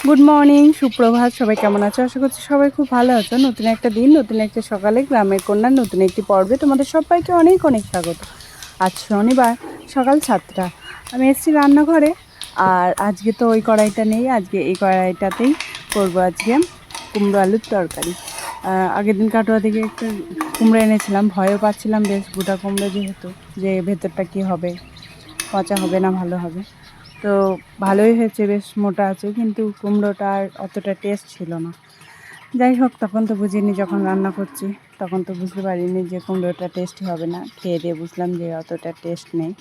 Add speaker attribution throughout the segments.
Speaker 1: Good morning, সুপ্রভাত। সবাই কেমন আছো? আশা করছি সবাই খুব ভালো আছো। নতুন একটা দিন, নতুন একটা সকালে গ্রামের কন্যার নতুন একটি পর্বে তোমাদের সবাইকে অনেক অনেক স্বাগত। আজ শনিবার সকাল 7টা, আমি এসেছি রান্নাঘরে। আর আজকে তো ওই কড়াইটা নেই, আজকে এই কড়াইটাতেই করবো আজকে কুমড়ো আলুর তরকারি। আগের দিন কাটোয়া থেকে একটা কুমড়ো এনেছিলাম, ভয়ও পাচ্ছিলাম বেশ, গোটা কুমড়ো যেহেতু, যে ভেতরটা কী হবে, পচা হবে না ভালো হবে। তো ভালোই হয়েছে, বেশ মোটা আছে, কিন্তু কুমড়োটা আর অতটা টেস্ট ছিল না। যাই হোক, তখন তো বুঝিনি, যখন রান্না করছি তখন তো বুঝতে পারিনি যে কুমড়োটা টেস্টি হবে না। খেয়ে দিয়ে বুঝলাম যে অতটা টেস্ট নেই।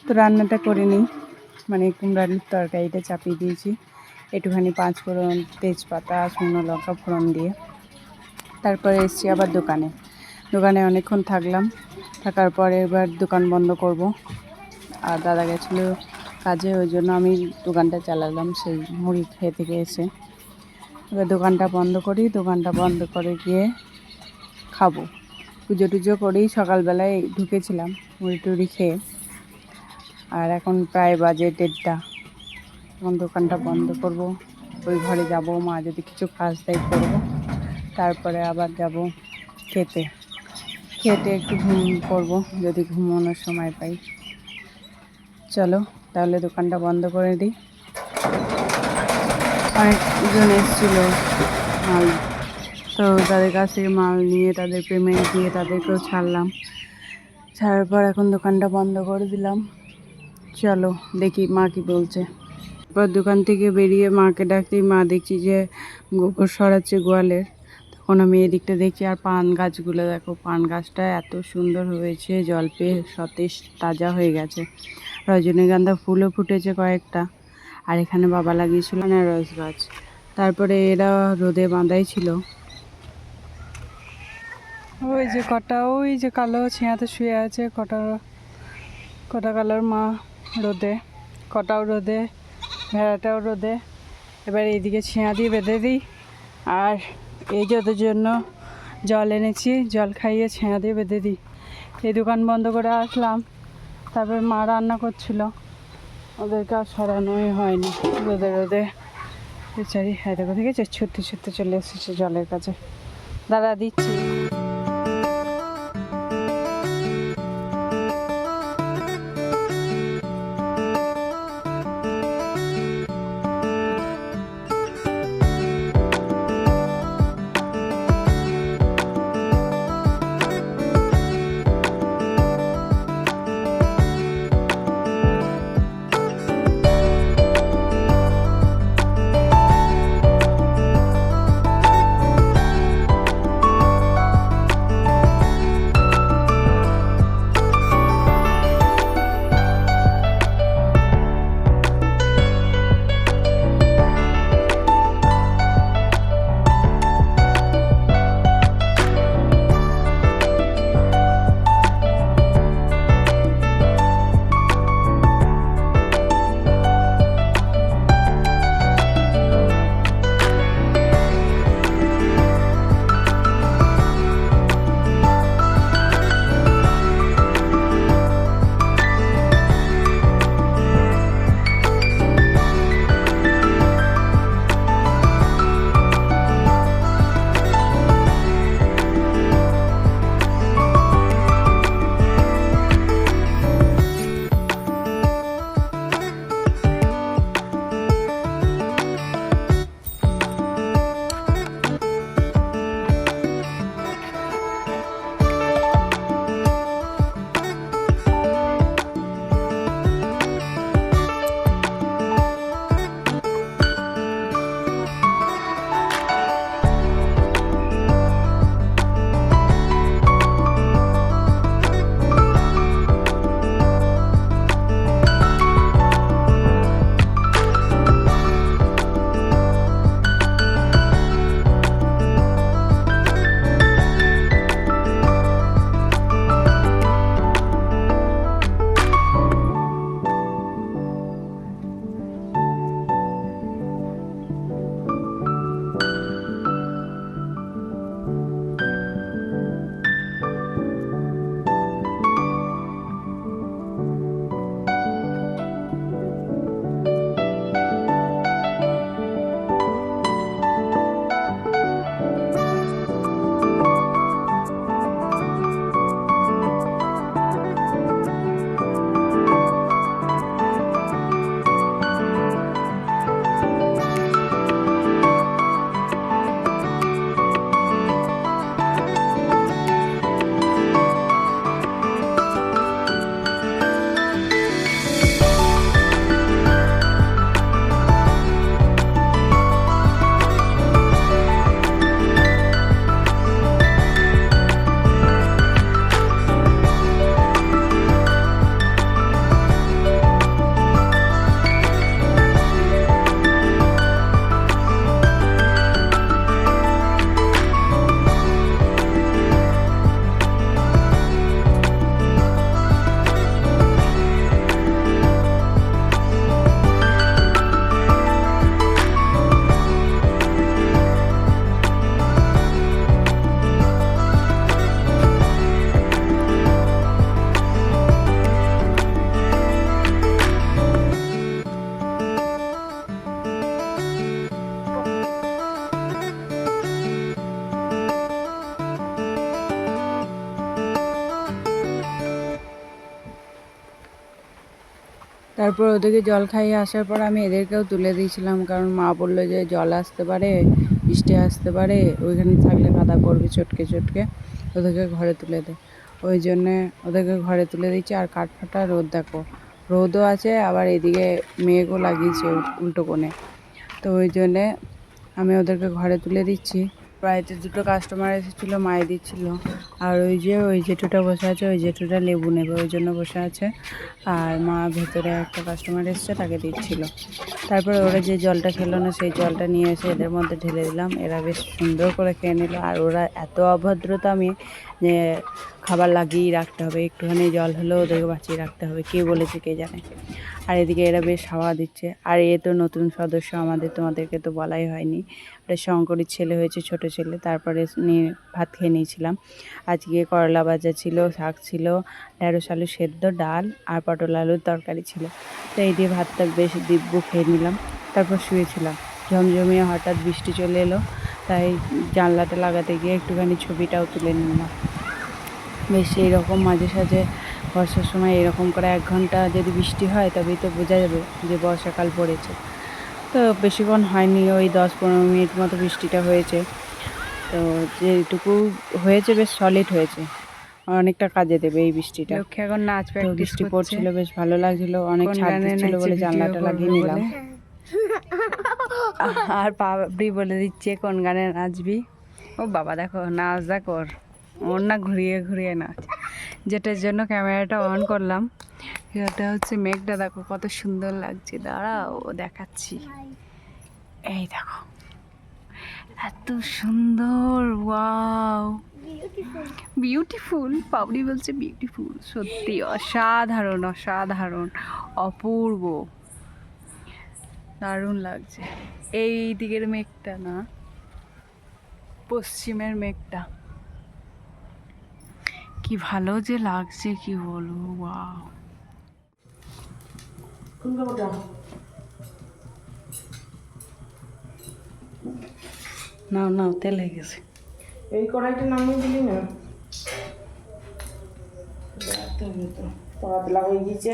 Speaker 1: তো রান্নাটা করে নিই, মানে কুমড়ো আলুর তরকারিটা চাপিয়ে দিয়েছি একটুখানি পাঁচফোড়ন, তেজপাতা, শুকনো লঙ্কা ফোড়ন দিয়ে। তারপরে এসেছি আবার দোকানে অনেকক্ষণ থাকার পরে এবার দোকান বন্ধ করব। আর দাদা গেছিলো কাজে, ওই জন্য আমি দোকানটা চালালাম সেই মুড়ি খেয়ে থেকে এসে। এবার দোকানটা বন্ধ করে গিয়ে খাবো। পুজো টুজো করেই সকালবেলায় ঢুকেছিলাম মুড়ি টুড়ি খেয়ে। আর এখন প্রায় বাজে 1:30। এখন দোকানটা বন্ধ করব, ওই ঘরে যাব, মা যদি কিছু কাজ দেয় করবো। তারপরে আবার যাব খেতে একটু ঘুম করবো, যদি ঘুমানোর সময় পাই। চলো তাহলে দোকানটা বন্ধ করে দিই। অনেকজন এসেছিলো মাল, তো তাদের কাছ থেকে মাল নিয়ে, তাদের পেমেন্ট দিয়ে তাদেরকেও ছাড়ার পর এখন দোকানটা বন্ধ করে দিলাম। চলো দেখি মা কি বলছে। এরপর দোকান থেকে বেরিয়ে মাকে ডাকতেই মা দেখছি যে গোবর সরাচ্ছে গোয়ালের। তখন আমি এদিকটা দেখছি, আর পান গাছগুলো দেখো, পান গাছটা এত সুন্দর হয়েছে, জল পেয়ে সতেজ তাজা হয়ে গেছে। রজনীগন্ধা ফুলও ফুটেছে কয়েকটা। আর এখানে বাবা লাগিয়েছিল আনারস গাছ। তারপরে এরা রোদে বাঁধাই ছিল। ওই যে ওই যে কালো ছেঁয়াতে শুয়ে আছে, কটা কালোর মা রোদে, কটাও রোদে, ভেড়াটাও রোদে। এবার এইদিকে ছেঁয়া দিয়ে বেঁধে দিই। আর এই যে ওদের জন্য জল এনেছি, জল খাইয়ে ছেঁয়া দিয়ে বেঁধে দিই। এই দোকান বন্ধ করে আসলাম, তারপর মা রান্না করছিল, ওদেরকে আর সরানোই হয়নি। রোদে বেচারি হায়দ্রাবাদ থেকে ছুটতে চলে এসেছে জলের কাছে। দাঁড়া দিচ্ছি। তারপর ওদেরকে জল খাইয়ে আসার পর আমি এদেরকেও তুলে দিয়েছিলাম, কারণ মা বললো যে জল আসতে পারে, বৃষ্টি আসতে পারে, ওইখানে থাকলে কাদা পড়বে চটকে চটকে, ওদেরকে ঘরে তুলে দে। ওই জন্যে ওদেরকে ঘরে তুলে দিচ্ছি। আর কাঠফাটা রোদ দেখো, রোদও আছে, আবার এদিকে মেঘও লাগিয়েছে উল্টো কোণে। তো ওই জন্যে আমি ওদেরকে ঘরে তুলে দিচ্ছি। বাড়িতে দুটো কাস্টমার এসেছিলো, মায়ে দিচ্ছিলো। আর ওই জেঠুটা বসে আছে, ওই জেঠুটা লেবু নেবে, ওই জন্য বসে আছে। আর মা ভেতরে একটা কাস্টমার এসছে, তাকে দিচ্ছিল। তারপরে ওরা যে জলটা খেলো না, সেই জলটা নিয়ে এসে এদের মধ্যে ঢেলে দিলাম। এরা বেশ সুন্দর করে খেয়ে নিল। আর ওরা এত অভদ্রতা, আমি যে খাবার লাগিয়েই রাখতে হবে, একটুখানি জল হলেও ওদেরকে বাঁচিয়ে রাখতে হবে, কে বলেছে কে জানে। আর এদিকে এরা বেশ হাওয়া দিচ্ছে। আর এ তো নতুন সদস্য আমাদের, তোমাদেরকে তো বলাই হয়নি। এটা শঙ্করীর ছেলে হয়েছে, ছোট ছেলে। তারপরে নিয়ে ভাত খেয়ে নিয়েছিলাম। আজকে করলা ভাজা ছিল, শাক ছিল, ঢেঁড়স আলু সেদ্ধ, ডাল আর পটল আলুর তরকারি ছিল। তো এই দিয়ে ভাতটা বেশ দিব্য খেয়ে নিলাম। তারপর শুয়েছিলাম। ঝমঝমিয়ে হঠাৎ বৃষ্টি চলে এলো, তাই জানলাটা লাগাতে গিয়ে একটুখানি ছবিটাও তুলে নিলাম। বেশ এইরকম মাঝে সাঝে বর্ষার সময় এরকম করে 1 ঘন্টা যদি বৃষ্টি হয়, তবেই তো বোঝা যাবে যে বর্ষাকাল পড়েছে। তো বেশিক্ষণ হয়নি, ওই 10-15 মিনিট মতো বৃষ্টিটা হয়েছে। তো যেটুকু হয়েছে বেশ সলিড হয়েছে, অনেকটা কাজে দেবে এই বৃষ্টিটা।
Speaker 2: লক্ষ্মী এখন নাচ
Speaker 1: তো
Speaker 2: প্র্যাকটিস
Speaker 1: বৃষ্টি
Speaker 2: করছে।
Speaker 1: পড়ছিল, বেশ ভালো লাগছিল, অনেক
Speaker 2: কোন
Speaker 1: ছাদ
Speaker 2: গানে
Speaker 1: দিচ্ছিল
Speaker 2: নাচে
Speaker 1: বলে
Speaker 2: ভিডিও
Speaker 1: জানলাটা
Speaker 2: করবে
Speaker 1: লাগিয়ে নিলাম।
Speaker 2: বলে। আর পাবড়ি বলে দিচ্ছে কোন গানে নাচবি। ও বাবা দেখো নাচ দেখো, ওর না ঘুরিয়ে ঘুরিয়ে নাচ। যেটার জন্য ক্যামেরাটা অন করলাম, এটা হচ্ছে মেঘটা দেখো কত সুন্দর লাগছে। দাঁড়াও দেখাচ্ছি, এই দেখো এত সুন্দর, ওয়াও বিউটিফুল। পাবড়ি বলছে বিউটিফুল, সত্যি অসাধারণ অসাধারণ অপূর্ব, দারুণ লাগছে। এই দিকের মেঘটা না, পশ্চিমের মেঘটা কি ভালো যে লাগছে, কি বলবো, ওয়াও। নাও নাও, তেল হয়ে গেছে।
Speaker 3: এই কড়াইটা নামিয়ে দিলি না, পাতলা হয়ে গেছে।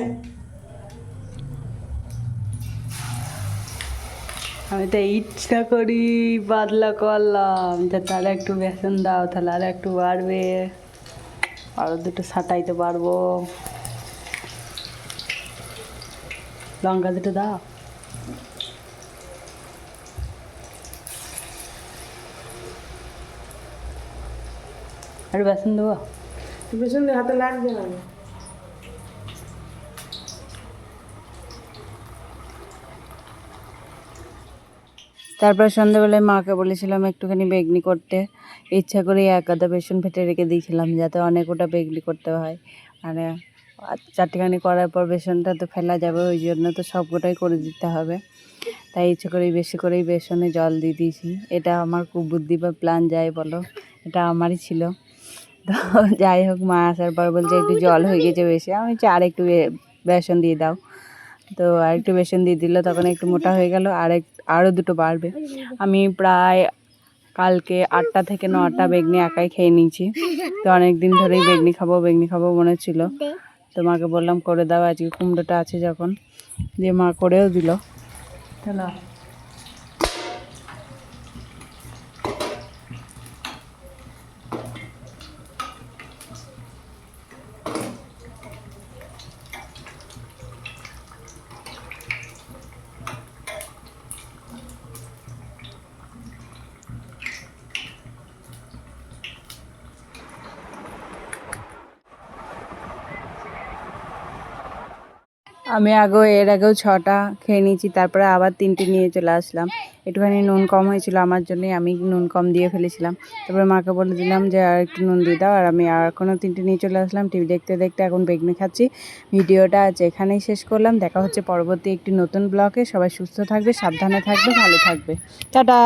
Speaker 2: আমি তো ইচ্ছা করি পাতলা করলাম, যে তাহলে একটু বেসন দাও, তাহলে আর একটু বাড়বে, আরও দুটো ছাটাইতে পারবো। লঙ্কা দুটো দাও। আর বেসন দেবো।
Speaker 3: বেসন দিয়ে হাতে লাগবে না।
Speaker 1: তারপর সন্ধ্যাবেলায় মাকে বলেছিলাম একটুখানি বেগনি করতে, ইচ্ছা করে এক আধা বেসন ফেটে রেখে দিয়েছিলাম, যাতে অনেক ওটা বেগনি করতে হয়। মানে 4টেখানি করার পর বেসনটা তো ফেলা যাবে, ওই জন্য তো সবকটাই করে দিতে হবে। তাই ইচ্ছে করেই বেশি করেই বেসনে জল দিয়ে দিয়েছি। এটা আমার খুব বুদ্ধি বা প্ল্যান, যাই বলো, এটা আমারই ছিল। তো যাই হোক, মা আসার পর বলছে একটু জল হয়ে গেছে বেশি। আমি বলছি আর একটু বেসন দিয়ে দাও। তো আর একটু বেসন দিয়ে দিল, তখন একটু মোটা হয়ে গেল, আরও দুটো বাড়বে। আমি প্রায় কালকে 8টা থেকে 9টা বেগনি একাই খেয়ে নিয়েছি। তো অনেক দিন ধরেই বেগনি খাবো মনে ছিল। তো মাকে বললাম করে দাও, আজকে কুমড়োটা আছে যখন, দিয়ে মা করেও দিল। চলো, আমি এর আগেও 6টা খেয়ে নিয়েছি, তারপরে আবার 3টে নিয়ে চলে আসলাম। একটুখানি নুন কম হয়েছিল আমার জন্যই, আমি নুন কম দিয়ে ফেলেছিলাম। তারপরে মাকে বলে দিলাম যে আর একটু নুন দিয়ে দাও, আর আমি আর এখনও 3টে নিয়ে চলে আসলাম। টিভি দেখতে দেখতে এখন বেগনি খাচ্ছি। ভিডিওটা আজ এখানেই শেষ করলাম। দেখা হচ্ছে পরবর্তী একটি নতুন ব্লগে। সবাই সুস্থ থাকবে, সাবধানে থাকবে, ভালো থাকবে। টাটা।